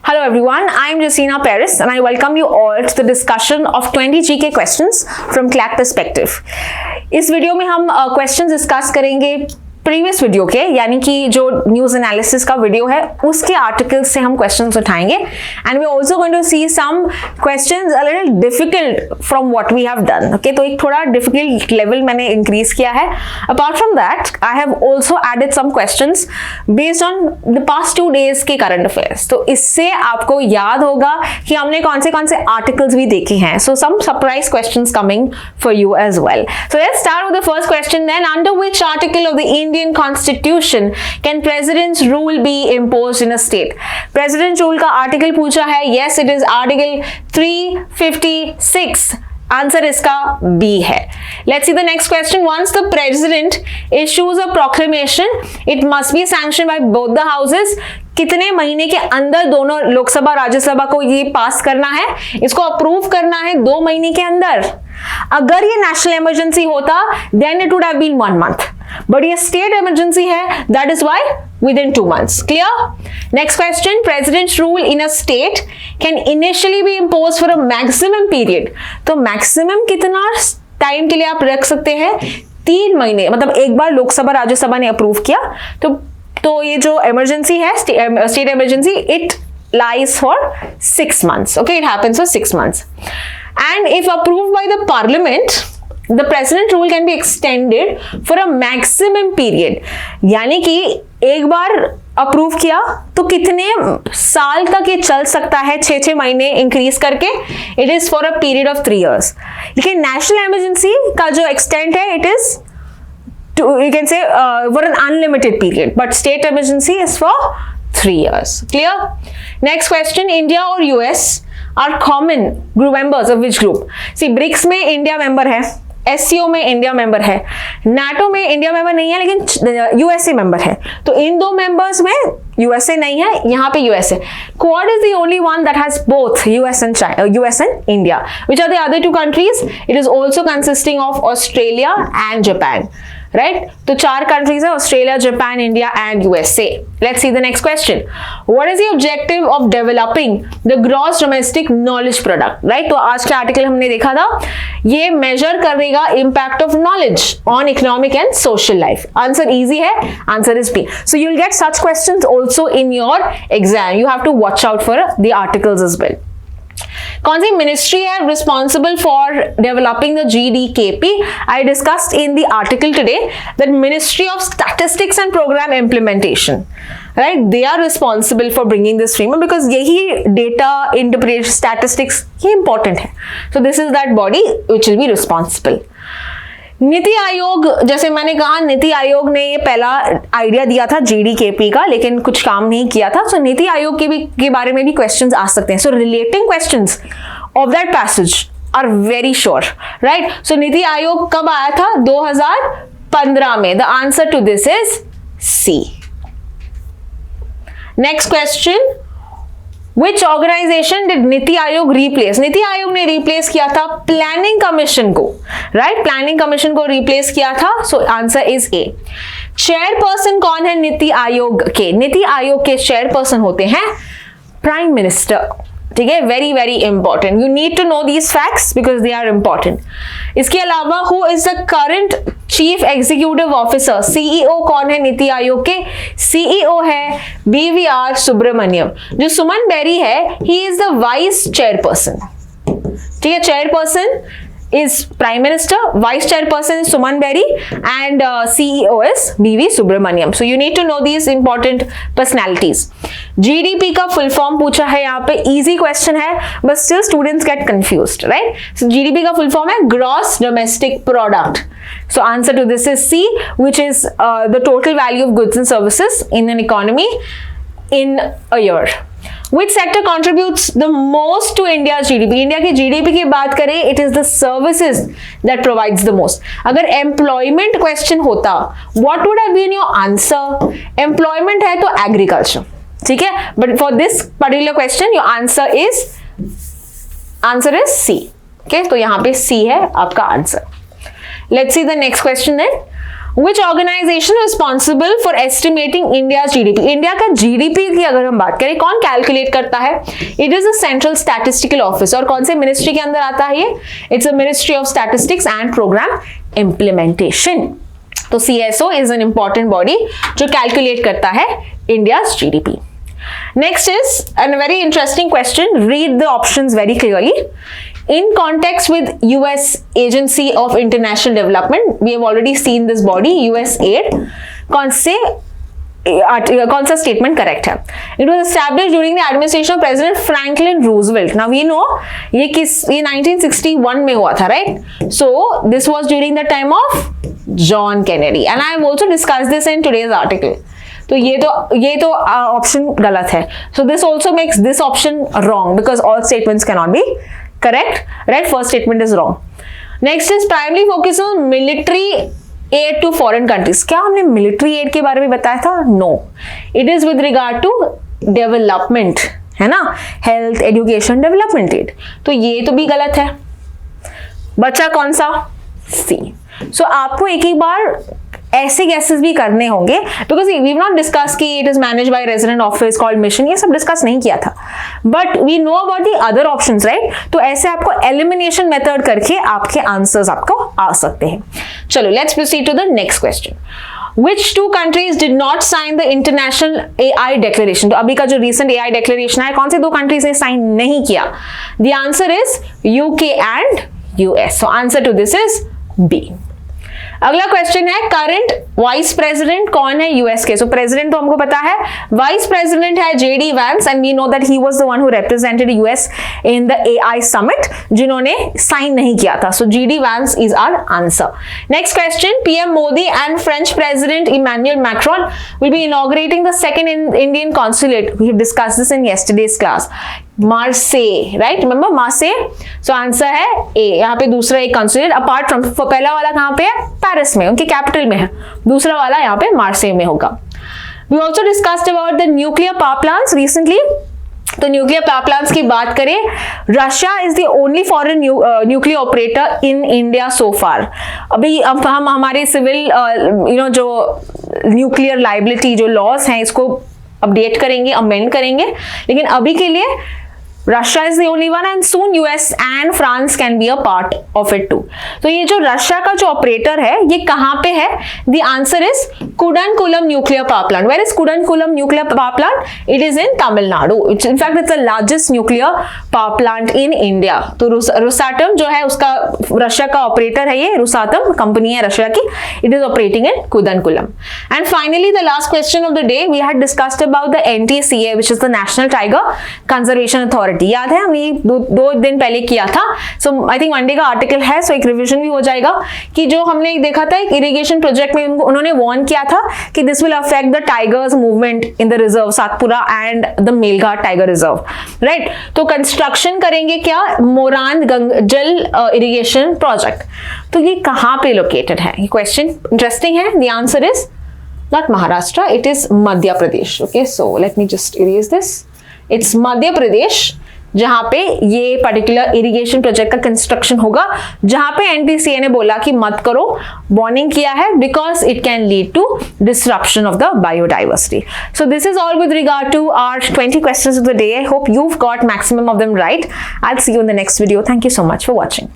Hello everyone, I am Josina Paris and I welcome you all to the discussion of 20 GK questions from CLAT perspective. इस video में हम questions discuss करेंगे previous video के, यानी कि जो news analysis का वीडियो है उसके आर्टिकल्स से हम क्वेश्चंस उठाएंगे and we also going to see some questions a little difficult from what we have done. Okay, तो एक थोड़ा डिफिकल्ट लेवल मैंने इंक्रीज किया है. Apart from that I have also added some questions based on the past 2 days के current affairs. तो इससे आपको याद होगा कि हमने कौन से आर्टिकल्स भी देखे हैं. So some surprise questions coming for you as well. So let's start with the first question then. Under which article of the Indian Constitution can President's rule be imposed in a state? President rule का article पूछा है. Yes, it is Article 356. Answer इसका B है. Let's see the next question. Once the President issues a proclamation, it must be sanctioned by both the houses. कितने महीने के अंदर दोनों लोकसभा राज्यसभा को ये पास करना है, इसको अप्रूव करना है 2 महीने के अंदर. अगर ये नेशनल इमरजेंसी होता then it would have been 1 month. But ये स्टेट इमरजेंसी है, that is why within 2 months. Clear? Next question. President's rule in a state can initially be imposed for a maximum period. तो maximum कितना time के लिए आप रख सकते हैं? 3 महीने. मतलब एक बार लोकसभा राज्यसभा ने अप्रूव किया तो ये जो इमरजेंसी है, state emergency, it lies for 6 months. Okay, it happens for 6 months. And if approved by the parliament, the president rule can be extended for a maximum period. यानी कि एक बार अप्रूव किया तो कितने साल तक ये चल सकता है? 6 महीने इंक्रीज करके. It is for a period of 3 years. लेकिन नेशनल इमरजेंसी का जो एक्सटेंट है, it is you can say for an unlimited period, but state emergency is for 3 years. Clear? Next question. India or US are common group members of which group? See, BRICS में India member है, SCO में India member है, NATO में India member नहीं है लेकिन USA member है. तो इन 2 मेंबर्स में USA नहीं है, यहाँ पे US है. Quad is the only one that has both US and India. Which are the other 2 countries? It is also consisting of Australia and Japan. Right? तो 4 countries है, Australia, Japan, India and USA. Let's see the next question. What is the objective of developing the gross domestic knowledge product? Right? तो आज के article हमने देखा था, ये major करेगा impact of knowledge on economic and social life. Answer easy है, answer is B. So you'll get such questions also in your exam. You have to watch out for the articles as well. कौन सी ministry है responsible for developing the GDKP? I discussed in the article today that ministry of statistics and programme implementation, right, they are responsible for bringing this framework because यही data interpretation statistics ये important है. So this is that body which will be responsible. Niti Aayog, जैसे मैंने कहा, नीति आयोग ने ये पहला idea दिया था GDKP का, लेकिन कुछ काम नहीं किया था. सो नीति आयोग के बारे में भी क्वेश्चंस आ सकते हैं. So relating questions of that passage are very sure, right. So NITI Aayog कब आया था? 2015 में. The answer to this is C. Next question. Which organization did NITI Aayog replace? NITI Aayog ने replace किया था प्लानिंग कमीशन को, right? प्लानिंग कमीशन को replace किया था. So answer is A. Chairperson कौन है नीति आयोग के? नीति आयोग के चेयरपर्सन होते हैं प्राइम मिनिस्टर. ठीक है, very very important. You need to know these facts because they are important. इसके अलावा who is the current chief executive officer? CEO कौन है नीति आयोग के? CEO है BVR सुब्रमण्यम. जो सुमन बेरी है, he is the vice chairperson. ठीक है, chairperson is Prime Minister, Vice Chairperson is Suman Berry, and CEO is BV Subramaniam. So you need to know these important personalities. GDP का full form पूछा है यहाँ पे, easy question है, but still students get confused, right? So GDP का full form है Gross Domestic Product. So answer to this is C, which is the total value of goods and services in an economy in a year. Which sector contributes the most to India's GDP? India की GDP की बात करें, it is the services that provides the most. अगर employment question होता, what would have been your answer? Employment है तो agriculture, ठीक है? But for this particular question, your answer is C. Okay, तो यहाँ पे C है आपका answer. Let's see the next question then. Which organization is responsible for estimating India's GDP? India का GDP की अगर हम बात करें, कौन कैलकुलेट करता है? It is a Central Statistical Office. और कौन से मिनिस्ट्री के अंदर आता है ये? It's a Ministry of Statistics and Program Implementation. तो CSO is an important body जो कैलकुलेट करता है India's GDP. Next is a very interesting question. Read the options very clearly. In context with US Agency of International Development, we have already seen this body, USAID. कौन सा statement correct है? It was established during the administration of President Franklin Roosevelt. Now we know ये 1961 में हुआ था, right? So this was during the time of John Kennedy, and I have also discussed this in today's article. तो ये तो option गलत है. So this also makes this option wrong because all statements cannot be correct, right? First statement is wrong. Next is primarily focus on military aid to foreign countries. क्या हमने military aid के बारे में बताया था? No. It is with regard to development, है ना? Health, education, development aid. तो ये तो भी गलत है. बचा कौन सा? C. So आपको एक बार ऐसे गैसेस भी करने होंगे because we have not discuss कि it is manage by resident office called mission, ये सब डिस्कस नहीं किया था, but we know about the other options, right? तो ऐसे आपको एलिमिनेशन मेथड करके आपके आंसर्स आपको आ सकते हैं. चलो let's proceed to the next question. Which two countries did not sign the international AI declaration? तो अभी का जो recent AI declaration है, कौन से दो कंट्रीज ने साइन नहीं किया? The answer is UK and US. So answer to this is B. अगला क्वेश्चन है करंट वाइस प्रेसिडेंट कौन है यूएस के? सो प्रेसिडेंट तो हमको पता है, वाइस प्रेसिडेंट है JD Vance and we know that he was the one who represented US in the AI summit, जिन्होंने साइन नहीं किया था. So JD Vance is our answer. Next question, PM Modi and French president Emmanuel Macron will be inaugurating the second Indian consulate. We have discussed this in yesterday's class. Marseille, right? Remember Marseille. So answer है A. यहाँ पे दूसरा एक consulate apart from, पहला वाला कहाँ पे है? पेरिस में, उनके कैपिटल में है. दूसरा वाला यहाँ पे मार्से में होगा. We also discussed about the nuclear power plants recently. तो न्यूक्लियर पावर प्लांट्स की बात करें, Russia is the only foreign nuclear operator in India so far. अभी अब हम हमारे सिविल जो न्यूक्लियर लाइबिलिटी जो लॉज हैं इसको अपडेट करेंगे, अमेंड करेंगे, लेकिन अभी के लिए Russia is the only one and soon US and France can be a part of it too. तो ये जो रशिया का जो ऑपरेटर है ये कहाँ पे है? The answer is Kudankulam nuclear power plant. Where is Kudankulam nuclear power plant? It is in Tamil Nadu. In fact, it's the largest nuclear power plant in India. तो Rosatom जो है उसका रशिया का ऑपरेटर है, ये Rosatom company है Russia की. It is operating in Kudankulam. And finally, the last question of the day, we had discussed about the NTCA, which is the National Tiger Conservation Authority. याद है हमने दो दिन पहले किया था. सो आई थिंक मंडे का आर्टिकल है, सो एक रिवीजन भी हो जाएगा कि जो हमने देखा था एक इरिगेशन प्रोजेक्ट में उन्होंने वार्न किया था कि this will affect the tigers movement in the reserve Satpura and the Melghat tiger reserve, right? तो कंस्ट्रक्शन करेंगे क्या? मोरान जल इरिगेशन प्रोजेक्ट. तो ये कहाँ पे लोकेटेड है? ये क्वेश्चन इंटरेस्टिंग है. The answer is not Maharashtra, it is Madhya Pradesh. Okay, so let me just erase this. It's Madhya Pradesh जहां पे ये पर्टिकुलर इरिगेशन प्रोजेक्ट का कंस्ट्रक्शन होगा, जहां पे एनटीसीए ने बोला कि मत करो, वार्निंग किया है because it can lead to disruption of the biodiversity. So this is all with regard to our 20 questions of the day. I hope you've got maximum of them right. I'll see you in the next video. Thank you so much for watching.